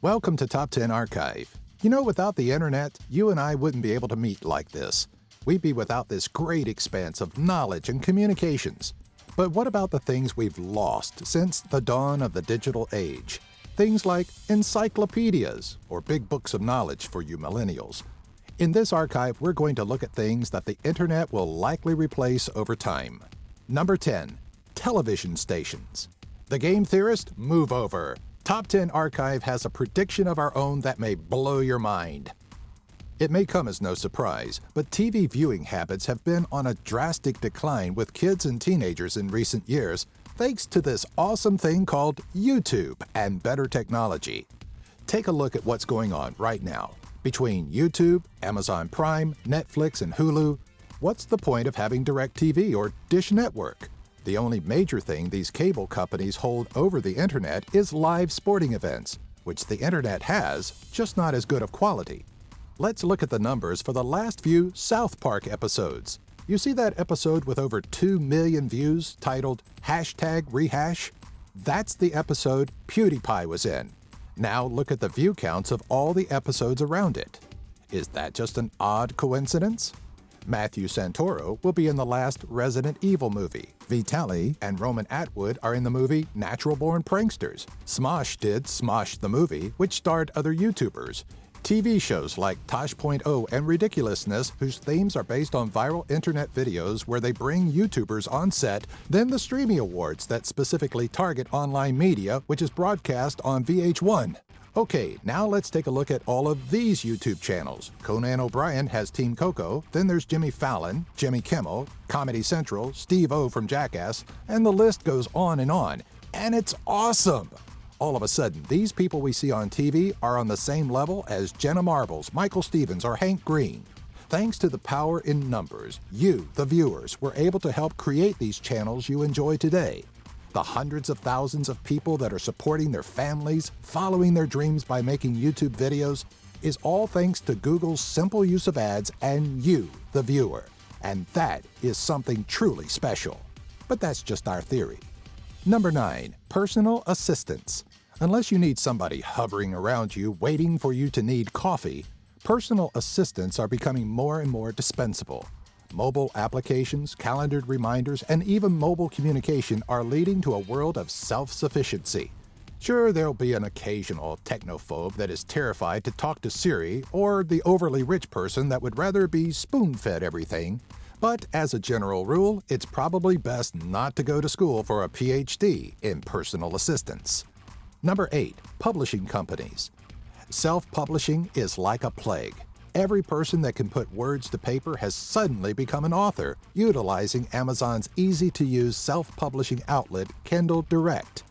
Welcome to Top 10 Archive. You know, without the internet, you and I wouldn't be able to meet like this. We'd be without this great expanse of knowledge and communications. But what about the things we've lost since the dawn of the digital age? Things like encyclopedias, or big books of knowledge for you millennials. In this archive, we're going to look at things that the internet will likely replace over time. Number 10. Television stations. The game theorist, move over. Top 10 Archive has a prediction of our own that may blow your mind. It may come as no surprise, but TV viewing habits have been on a drastic decline with kids and teenagers in recent years, thanks to this awesome thing called YouTube and better technology. Take a look at what's going on right now. Between YouTube, Amazon Prime, Netflix, and Hulu, what's the point of having DirecTV or Dish Network? The only major thing these cable companies hold over the internet is live sporting events, which the internet has, just not as good of quality. Let's look at the numbers for the last few South Park episodes. You see that episode with over 2 million views titled #Rehash? That's the episode PewDiePie was in. Now look at the view counts of all the episodes around it. Is that just an odd coincidence? Matthew Santoro will be in the last Resident Evil movie. Vitaly and Roman Atwood are in the movie Natural Born Pranksters. Smosh did Smosh the movie, which starred other YouTubers. TV shows like Tosh.0 and Ridiculousness, whose themes are based on viral internet videos where they bring YouTubers on set, then the Streamy Awards that specifically target online media, which is broadcast on VH1. Okay, now let's take a look at all of these YouTube channels. Conan O'Brien has Team Coco, then there's Jimmy Fallon, Jimmy Kimmel, Comedy Central, Steve-O from Jackass, and the list goes on. And it's awesome! All of a sudden, these people we see on TV are on the same level as Jenna Marbles, Michael Stevens, or Hank Green. Thanks to the power in numbers, you, the viewers, were able to help create these channels you enjoy today. The hundreds of thousands of people that are supporting their families, following their dreams by making YouTube videos, is all thanks to Google's simple use of ads and you, the viewer. And that is something truly special. But that's just our theory. Number 9. Personal assistants. Unless you need somebody hovering around you waiting for you to need coffee, personal assistants are becoming more and more dispensable. Mobile applications, calendared reminders, and even mobile communication are leading to a world of self-sufficiency. Sure, there'll be an occasional technophobe that is terrified to talk to Siri, or the overly rich person that would rather be spoon-fed everything. But as a general rule, it's probably best not to go to school for a PhD in personal assistance. Number 8. Publishing companies. Self-publishing is like a plague. Every person that can put words to paper has suddenly become an author, utilizing Amazon's easy-to-use self-publishing outlet, Kindle Direct.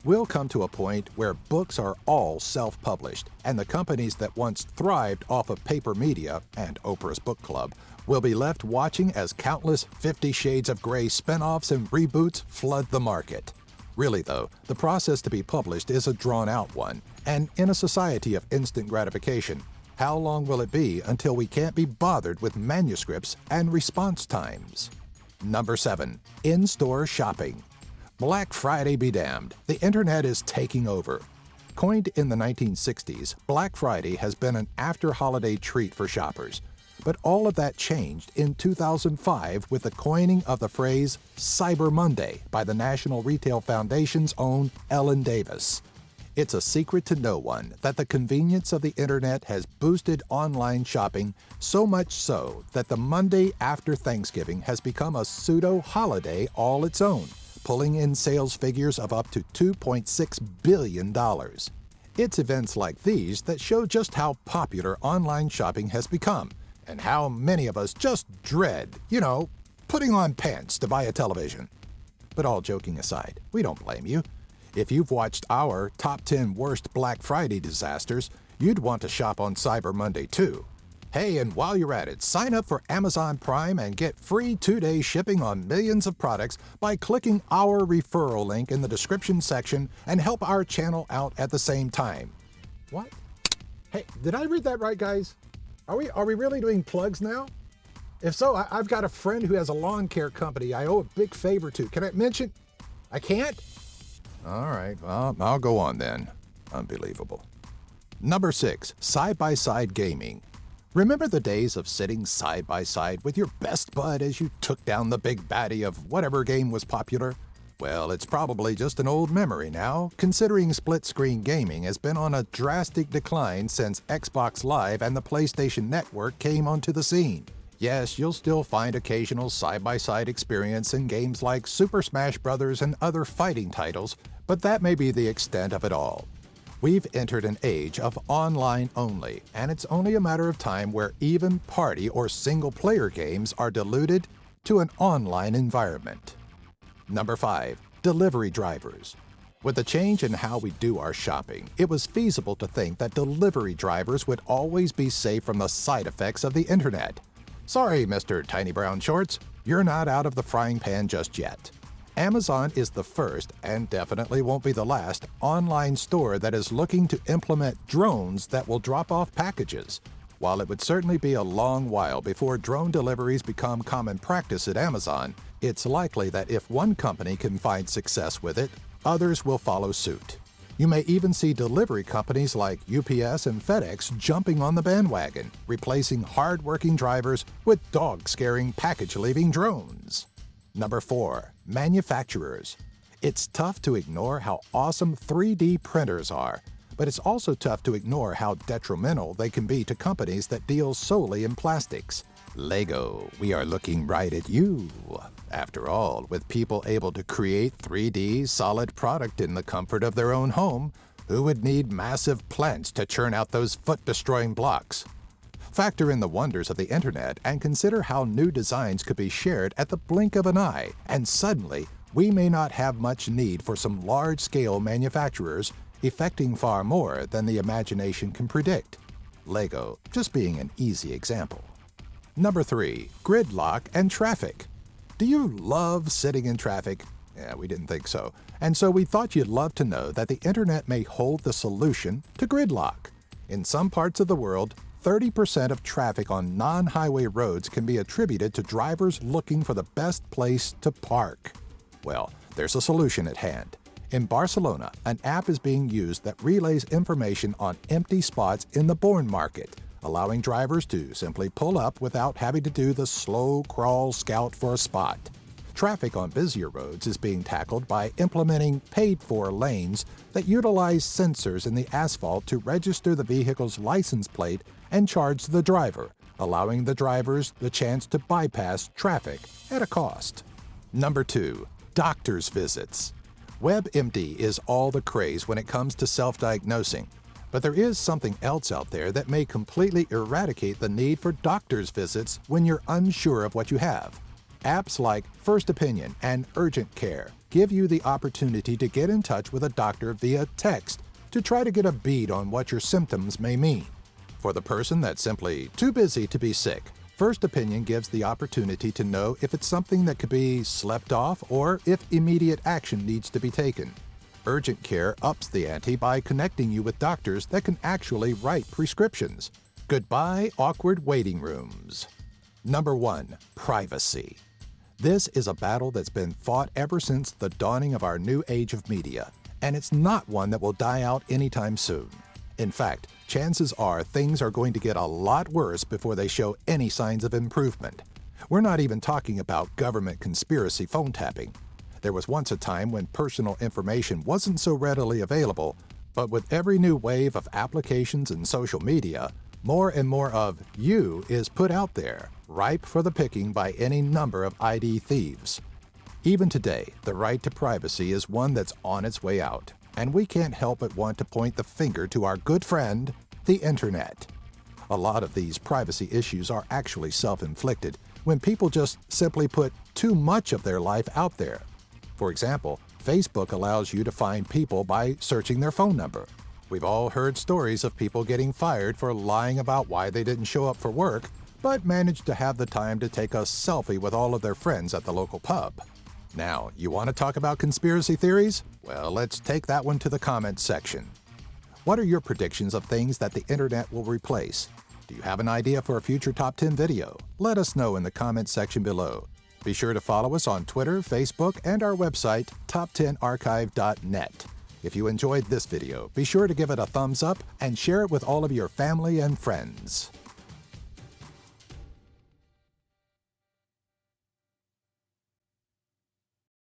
We'll come to a point where books are all self-published, and the companies that once thrived off of paper media and Oprah's Book Club will be left watching as countless 50 Shades of Grey spin-offs and reboots flood the market. Really though, the process to be published is a drawn-out one, and in a society of instant gratification, how long will it be until we can't be bothered with manuscripts and response times? Number 7. InStore Shopping. Black Friday be damned. The internet is taking over. Coined in the 1960s, Black Friday has been an after-holiday treat for shoppers. But all of that changed in 2005 with the coining of the phrase Cyber Monday by the National Retail Foundation's own Ellen Davis. It's a secret to no one that the convenience of the internet has boosted online shopping so much so that the Monday after Thanksgiving has become a pseudo-holiday all its own, pulling in sales figures of up to $2.6 billion. It's events like these that show just how popular online shopping has become, and how many of us just dread, putting on pants to buy a television. But all joking aside, we don't blame you. If you've watched our Top 10 Worst Black Friday Disasters, you'd want to shop on Cyber Monday too. Hey, and while you're at it, sign up for Amazon Prime and get free 2-day shipping on millions of products by clicking our referral link in the description section and help our channel out at the same time. What? Hey, did I read that right, guys? Are we really doing plugs now? If so, I've got a friend who has a lawn care company I owe a big favor to. Can I mention? I can't? All right, well, I'll go on then. Unbelievable. Number 6. Side-by-Side Gaming. Remember the days of sitting side by side with your best bud as you took down the big baddie of whatever game was popular? Well, it's probably just an old memory now, considering split-screen gaming has been on a drastic decline since Xbox Live and the PlayStation Network came onto the scene. Yes, you'll still find occasional side-by-side experience in games like Super Smash Bros. And other fighting titles, but that may be the extent of it all. We've entered an age of online only, and it's only a matter of time where even party or single-player games are diluted to an online environment. Number 5. Delivery drivers. With the change in how we do our shopping, it was feasible to think that delivery drivers would always be safe from the side effects of the internet. Sorry, Mr. Tiny Brown Shorts, you're not out of the frying pan just yet. Amazon is the first, and definitely won't be the last, online store that is looking to implement drones that will drop off packages. While it would certainly be a long while before drone deliveries become common practice at Amazon, it's likely that if one company can find success with it, others will follow suit. You may even see delivery companies like UPS and FedEx jumping on the bandwagon, replacing hard-working drivers with dog-scaring package-leaving drones. Number 4. Manufacturers. It's tough to ignore how awesome 3D printers are, but it's also tough to ignore how detrimental they can be to companies that deal solely in plastics. Lego, we are looking right at you. After all, with people able to create 3D solid product in the comfort of their own home, who would need massive plants to churn out those foot-destroying blocks? Factor in the wonders of the internet and consider how new designs could be shared at the blink of an eye, and suddenly, we may not have much need for some large-scale manufacturers effecting far more than the imagination can predict. Lego just being an easy example. Number 3. Gridlock and Traffic. Do you love sitting in traffic? Yeah, we didn't think so. And so we thought you'd love to know that the internet may hold the solution to gridlock. In some parts of the world, 30% of traffic on non-highway roads can be attributed to drivers looking for the best place to park. Well, there's a solution at hand. In Barcelona, an app is being used that relays information on empty spots in the Born market, allowing drivers to simply pull up without having to do the slow crawl scout for a spot. Traffic on busier roads is being tackled by implementing paid-for lanes that utilize sensors in the asphalt to register the vehicle's license plate and charge the driver, allowing the drivers the chance to bypass traffic at a cost. Number 2. Doctor's visits. WebMD is all the craze when it comes to self-diagnosing, but there is something else out there that may completely eradicate the need for doctor's visits when you're unsure of what you have. Apps like First Opinion and Urgent Care give you the opportunity to get in touch with a doctor via text to try to get a bead on what your symptoms may mean. For the person that's simply too busy to be sick, First Opinion gives the opportunity to know if it's something that could be slept off or if immediate action needs to be taken. Urgent Care ups the ante by connecting you with doctors that can actually write prescriptions. Goodbye, awkward waiting rooms. Number 1. Privacy. This is a battle that's been fought ever since the dawning of our new age of media, and it's not one that will die out anytime soon. In fact, chances are things are going to get a lot worse before they show any signs of improvement. We're not even talking about government conspiracy phone tapping. There was once a time when personal information wasn't so readily available, but with every new wave of applications and social media, more and more of you is put out there, ripe for the picking by any number of ID thieves. Even today, the right to privacy is one that's on its way out, and we can't help but want to point the finger to our good friend, the internet. A lot of these privacy issues are actually self-inflicted when people just simply put too much of their life out there. For example, Facebook allows you to find people by searching their phone number. We've all heard stories of people getting fired for lying about why they didn't show up for work, but managed to have the time to take a selfie with all of their friends at the local pub. Now, you want to talk about conspiracy theories? Well, let's take that one to the comments section. What are your predictions of things that the internet will replace? Do you have an idea for a future Top 10 video? Let us know in the comments section below. Be sure to follow us on Twitter, Facebook, and our website, top10archive.net. If you enjoyed this video, be sure to give it a thumbs up and share it with all of your family and friends.